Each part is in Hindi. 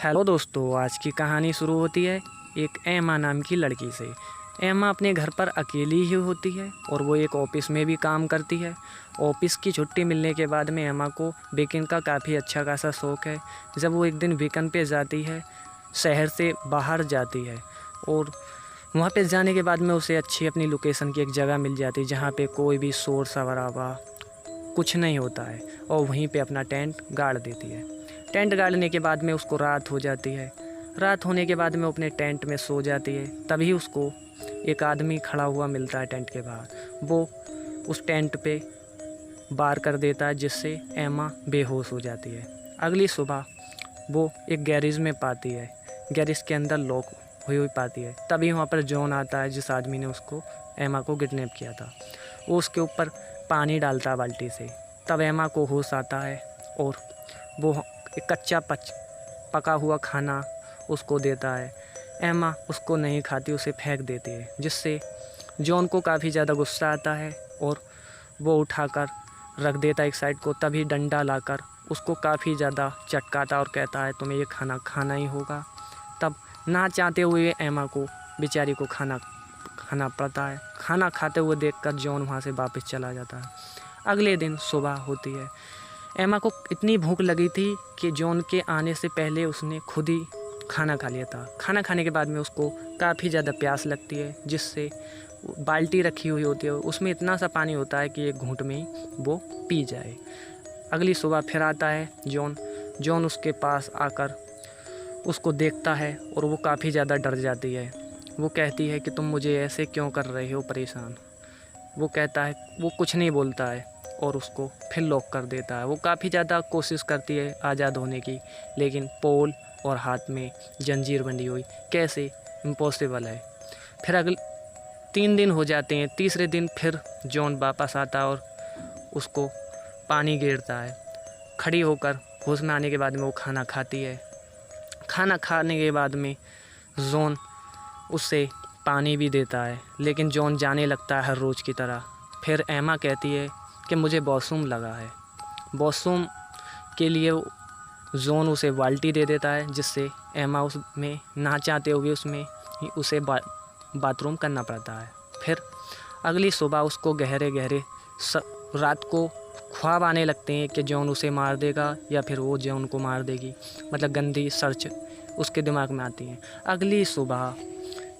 हेलो दोस्तों, आज की कहानी शुरू होती है एक एमा नाम की लड़की से। एमा अपने घर पर अकेली ही होती है और वो एक ऑफिस में भी काम करती है। ऑफिस की छुट्टी मिलने के बाद में एमा को वीकेंड का काफ़ी अच्छा खासा शौक़ है। जब वो एक दिन वीकेंड पे जाती है, शहर से बाहर जाती है और वहाँ पे जाने के बाद में उसे अच्छी अपनी लोकेशन की एक जगह मिल जाती है जहाँ पे कोई भी शोर शराबा कुछ नहीं होता है और वहीं पे अपना टेंट गाड़ देती है। टेंट गाड़ने के बाद में उसको रात हो जाती है। रात होने के बाद में अपने टेंट में सो जाती है। तभी उसको एक आदमी खड़ा हुआ मिलता है टेंट के बाहर। वो उस टेंट पे वार कर देता है जिससे एमा बेहोश हो जाती है। अगली सुबह वो एक गैरेज में पाती है, गैरेज के अंदर लॉक हुई पाती है। तभी वहाँ पर जॉन आता है जिस आदमी ने उसको एमा को किडनैप किया था। वो उसके ऊपर पानी डालता है बाल्टी से। तब एमा को होश आता है और वो एक कच्चा पका हुआ खाना उसको देता है। एमा उसको नहीं खाती, उसे फेंक देती है जिससे जॉन को काफ़ी ज़्यादा गुस्सा आता है और वो उठाकर रख देता है एक साइड को। तभी डंडा लाकर उसको काफ़ी ज़्यादा चटकाता और कहता है तुम्हें ये खाना खाना ही होगा। तब ना चाहते हुए एमा को बेचारी को खाना खाना पड़ता है। खाना खाते हुए देखकर जॉन वहाँ से वापस चला जाता है। अगले दिन सुबह होती है। एमा को इतनी भूख लगी थी कि जॉन के आने से पहले उसने खुद ही खाना खा लिया था। खाना खाने के बाद में उसको काफ़ी ज़्यादा प्यास लगती है जिससे बाल्टी रखी हुई होती है, उसमें इतना सा पानी होता है कि एक घूंट में ही वो पी जाए। अगली सुबह फिर आता है जॉन उसके पास आकर उसको देखता है और वो काफ़ी ज़्यादा डर जाती है। वो कहती है कि तुम मुझे ऐसे क्यों कर रहे हो परेशान। वो कहता है, वो कुछ नहीं बोलता है और उसको फिर लॉक कर देता है। वो काफ़ी ज़्यादा कोशिश करती है आज़ाद होने की, लेकिन पोल और हाथ में जंजीर बंधी हुई कैसे, इम्पॉसिबल है। फिर अगले 3 दिन हो जाते हैं। तीसरे दिन फिर जॉन वापस आता है और उसको पानी गिरता है। खड़ी होकर होश में आने के बाद में वो खाना खाती है। खाना खाने के बाद में जॉन उससे पानी भी देता है, लेकिन जॉन जाने लगता है हर रोज़ की तरह। फिर एमा कहती है कि मुझे वॉशरूम लगा है। वॉशरूम के लिए जॉन उसे बाल्टी दे देता है जिससे एमा उसमें ना चाहते हुए उसमें ही उसे बाथरूम करना पड़ता है। फिर अगली सुबह उसको गहरे रात को ख्वाब आने लगते हैं कि जॉन उसे मार देगा या फिर वो जॉन को मार देगी। मतलब गंदी सर्च उसके दिमाग में आती है। अगली सुबह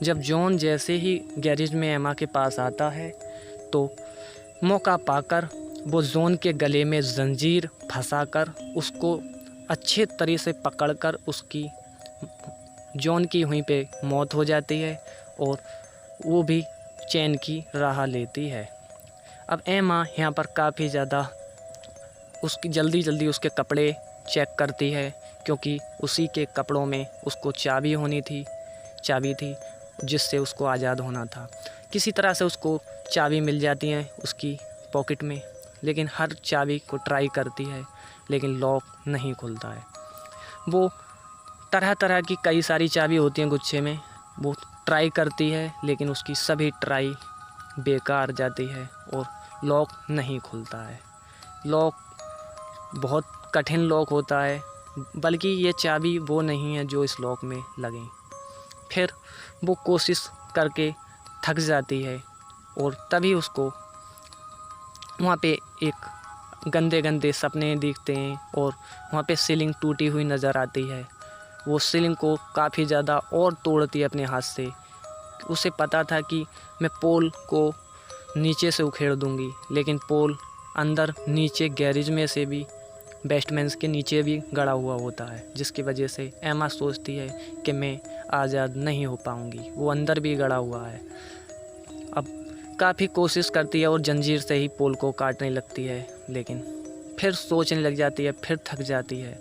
जब जॉन जैसे ही गैरेज में एमा के पास आता है तो मौका पाकर वो जॉन के गले में जंजीर फंसाकर उसको अच्छे तरह से पकड़कर उसकी जॉन की वहीं पे मौत हो जाती है और वो भी चैन की राह लेती है। अब एमा यहाँ पर काफ़ी ज़्यादा उसकी जल्दी उसके कपड़े चेक करती है क्योंकि उसी के कपड़ों में उसको चाबी थी जिससे उसको आज़ाद होना था। किसी तरह से उसको चाबी मिल जाती है उसकी पॉकेट में, लेकिन हर चाबी को ट्राई करती है लेकिन लॉक नहीं खुलता है। वो तरह तरह की कई सारी चाबी होती हैं गुच्छे में, वो ट्राई करती है लेकिन उसकी सभी ट्राई बेकार जाती है और लॉक नहीं खुलता है। लॉक बहुत कठिन लॉक होता है, बल्कि ये चाबी वो नहीं है जो इस लॉक में लगे। फिर वो कोशिश करके थक जाती है और तभी उसको वहाँ पे एक गंदे सपने दिखते हैं और वहाँ पे सीलिंग टूटी हुई नज़र आती है। वो सीलिंग को काफ़ी ज़्यादा और तोड़ती है अपने हाथ से। उसे पता था कि मैं पोल को नीचे से उखेड़ दूँगी, लेकिन पोल अंदर नीचे गैरेज में से भी बेस्टमेंट्स के नीचे भी गड़ा हुआ होता है, जिसकी वजह से एमा सोचती है कि मैं आज़ाद नहीं हो पाऊँगी। वो अंदर भी गड़ा हुआ है। अब काफ़ी कोशिश करती है और जंजीर से ही पोल को काटने लगती है, लेकिन फिर सोचने लग जाती है, फिर थक जाती है।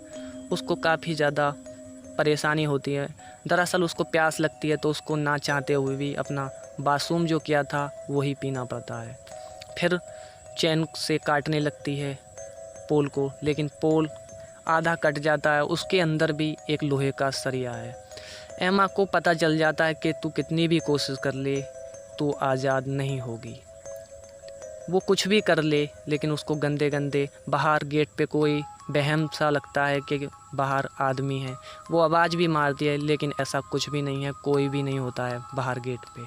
उसको काफ़ी ज़्यादा परेशानी होती है। दरअसल उसको प्यास लगती है तो उसको ना चाहते हुए भी अपना बाथरूम जो किया था वही पीना पड़ता है। फिर चैन से काटने लगती है पोल को, लेकिन पोल आधा कट जाता है। उसके अंदर भी एक लोहे का सरिया है। एमा को पता चल जाता है कि तू कितनी भी कोशिश कर ले तू आज़ाद नहीं होगी। वो कुछ भी कर ले, लेकिन उसको गंदे बाहर गेट पे कोई वहम सा लगता है कि बाहर आदमी है। वो आवाज़ भी मारती है लेकिन ऐसा कुछ भी नहीं है, कोई भी नहीं होता है बाहर गेट पे,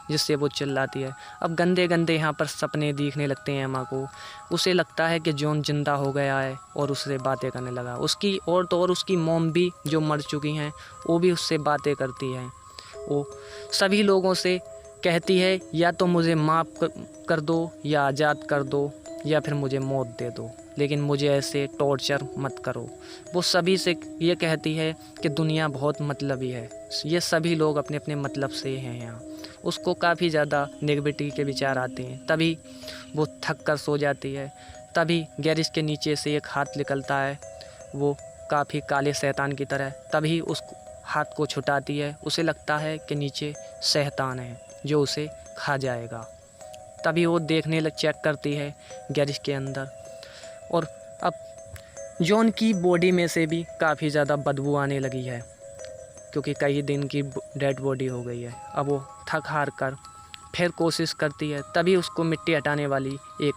जिससे वो चिल्लाती है। अब गंदे गंदे यहाँ पर सपने दिखने लगते हैं एमा को। उसे लगता है कि जॉन जिंदा हो गया है और उससे बातें करने लगा। उसकी और तो और उसकी मॉम भी जो मर चुकी हैं वो भी उससे बातें करती हैं। वो सभी लोगों से कहती है या तो मुझे माफ़ कर दो या आज़ाद कर दो या फिर मुझे मौत दे दो, लेकिन मुझे ऐसे टॉर्चर मत करो। वो सभी से ये कहती है कि दुनिया बहुत मतलबी है, ये सभी लोग अपने अपने मतलब से हैं यहाँ। उसको काफ़ी ज़्यादा नेगेटिविटी के विचार आते हैं। तभी वो थक कर सो जाती है। तभी गैरेज के नीचे से एक हाथ निकलता है, वो काफ़ी काले शैतान की तरह। तभी उस हाथ को छुटाती है। उसे लगता है कि नीचे शैतान है जो उसे खा जाएगा। तभी वो देखने लग चेक करती है गैरेज के अंदर, और अब जॉन की बॉडी में से भी काफ़ी ज़्यादा बदबू आने लगी है, क्योंकि कई दिन की डेड बॉडी हो गई है। अब वो थक हार कर फिर कोशिश करती है। तभी उसको मिट्टी हटाने वाली एक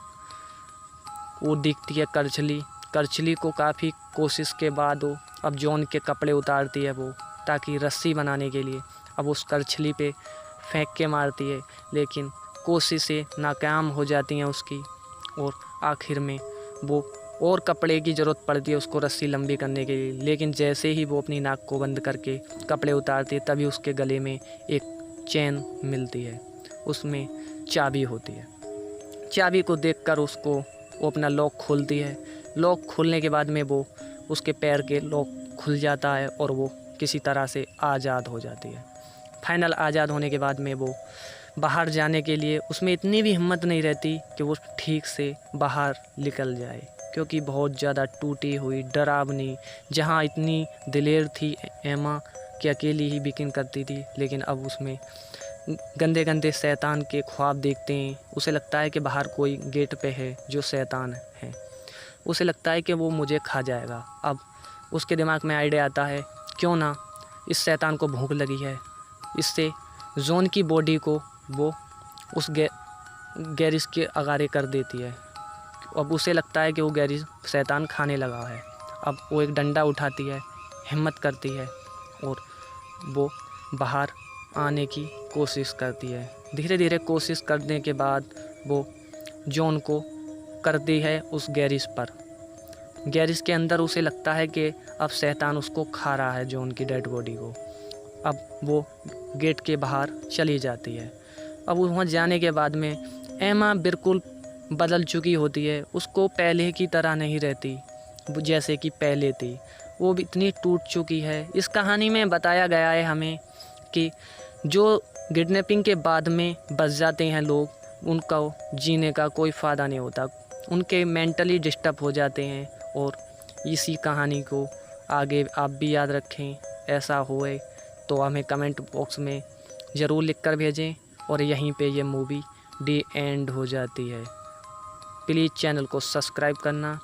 वो दिखती है करछली। करछली को काफ़ी कोशिश के बाद वो अब जॉन के कपड़े उतारती है वो, ताकि रस्सी बनाने के लिए। अब उस करछली पे फेंक के मारती है, लेकिन कोशिशें नाकाम हो जाती हैं उसकी, और आखिर में वो और कपड़े की ज़रूरत पड़ती है उसको रस्सी लंबी करने के लिए। लेकिन जैसे ही वो अपनी नाक को बंद करके कपड़े उतारती है, तभी उसके गले में एक चेन मिलती है, उसमें चाबी होती है। चाबी को देखकर उसको वो अपना लॉक खोलती है। लॉक खोलने के बाद में वो उसके पैर के लॉक खुल जाता है और वो किसी तरह से आज़ाद हो जाती है। फाइनल आज़ाद होने के बाद में वो बाहर जाने के लिए उसमें इतनी भी हिम्मत नहीं रहती कि वो ठीक से बाहर निकल जाए, क्योंकि बहुत ज़्यादा टूटी हुई डरावनी, जहाँ इतनी दिलेर थी एमा कि अकेली ही बिकिन करती थी, लेकिन अब उसमें गंदे गंदे शैतान के ख्वाब देखते हैं। उसे लगता है कि बाहर कोई गेट पे है जो शैतान है। उसे लगता है कि वो मुझे खा जाएगा। अब उसके दिमाग में आइडिया आता है, क्यों ना इस शैतान को भूख लगी है, इससे जॉन की बॉडी को वो उस गैरेज के अगारे कर देती है। अब उसे लगता है कि वो गैरेज शैतान खाने लगा है। अब वो एक डंडा उठाती है, हिम्मत करती है और वो बाहर आने की कोशिश करती है। धीरे धीरे कोशिश करने के बाद वो जॉन को करती है उस गैरेज पर। गैरेज के अंदर उसे लगता है कि अब शैतान उसको खा रहा है, जॉन की डेड बॉडी को। अब वो गेट के बाहर चली जाती है। अब वहाँ जाने के बाद में एमा बिल्कुल बदल चुकी होती है। उसको पहले की तरह नहीं रहती जैसे कि पहले थी, वो भी इतनी टूट चुकी है। इस कहानी में बताया गया है हमें कि जो किडनैपिंग के बाद में बच जाते हैं लोग, उनका जीने का कोई फ़ायदा नहीं होता, उनके मेंटली डिस्टर्ब हो जाते हैं। और इसी कहानी को आगे आप भी याद रखें। ऐसा हुए तो हमें कमेंट बॉक्स में ज़रूर लिख कर भेजें। और यहीं पे ये मूवी डी एंड हो जाती है। प्लीज़ चैनल को सब्सक्राइब करना।